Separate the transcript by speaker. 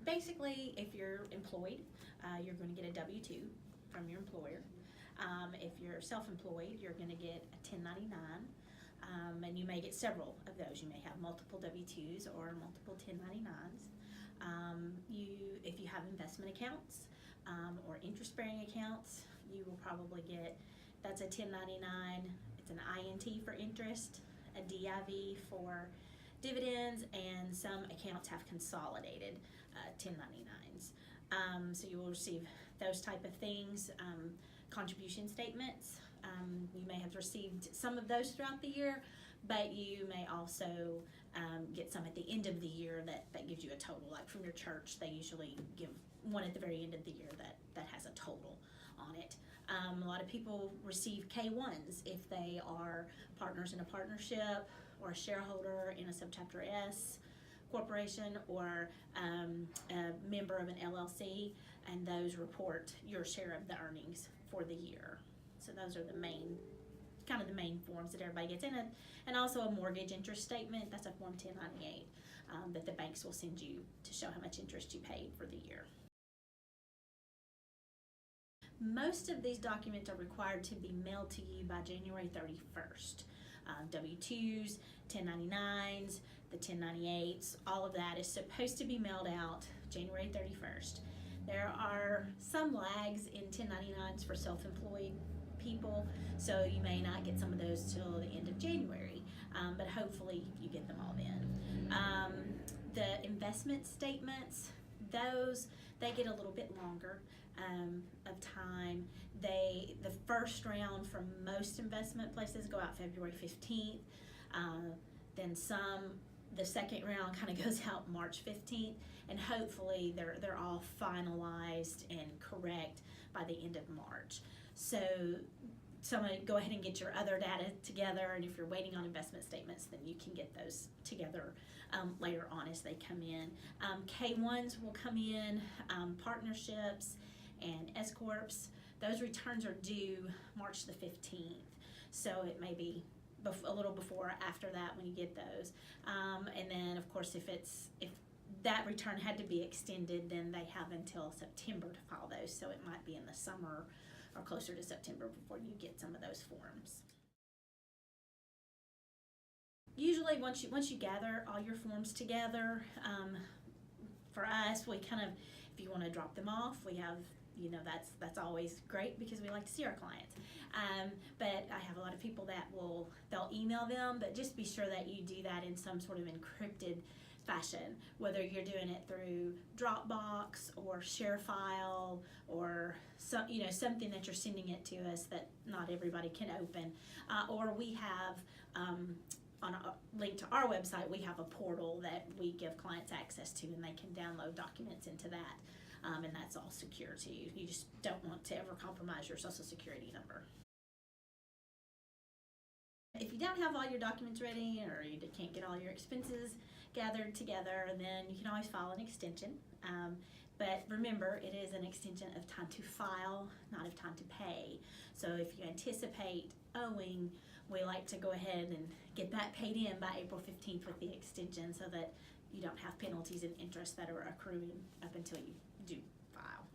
Speaker 1: Basically, if you're employed, you're going to get a W-2 from your employer. If you're self-employed, you're going to get a 1099, and you may get several of those. You may have multiple W-2s or multiple 1099s. If you have investment accounts or interest-bearing accounts, you will probably get, that's a 1099. It's an INT for interest, a DIV for dividends, and some accounts have consolidated 1099s. So you will receive those type of things. Contribution statements, you may have received some of those throughout the year, but you may also get some at the end of the year that gives you a total. Like from your church, they usually give one at the very end of the year that has a total on it. A lot of people receive K1s if they are partners in a partnership or a shareholder in a subchapter S corporation or a member of an LLC, and those report your share of the earnings for the year. So those are the main forms that everybody gets in it. And also a mortgage interest statement, that's a Form 1098 that the banks will send you to show how much interest you paid for the year. Most of these documents are required to be mailed to you by January 31st. W-2s, 1099s, the 1098s, all of that is supposed to be mailed out January 31st. There are some lags in 1099s for self-employed people, so you may not get some of those till the end of January, but hopefully you get them all then. The investment statements, they get a little bit longer of time. The first round from most investment places go out February 15th. Then the second round kind of goes out March 15th, and hopefully they're all finalized and correct by the end of March. So go ahead and get your other data together, and if you're waiting on investment statements, then you can get those together later on as they come in. K1s will come in, partnerships and S-corps. Those returns are due March the 15th, so it may be a little before or after that when you get those. And then of course if that return had to be extended, then they have until September to file those, so it might be in the summer or closer to September before you get some of those forms. Usually once you gather all your forms together, for us, we kind of, if you want to drop them off, we have, that's always great because we like to see our clients. But I have a lot of people that they'll email them, but just be sure that you do that in some sort of encrypted fashion, whether you're doing it through Dropbox or ShareFile or something that you're sending it to us that not everybody can open, or we have on a link to our website, we have a portal that we give clients access to, and they can download documents into that, and that's all secure to you. You just don't want to ever compromise your social security number. If you don't have all your documents ready, or you can't get all your expenses gathered together, then you can always file an extension. But remember, it is an extension of time to file, not of time to pay. So if you anticipate owing, we like to go ahead and get that paid in by April 15th with the extension, so that you don't have penalties and interest that are accruing up until you do file.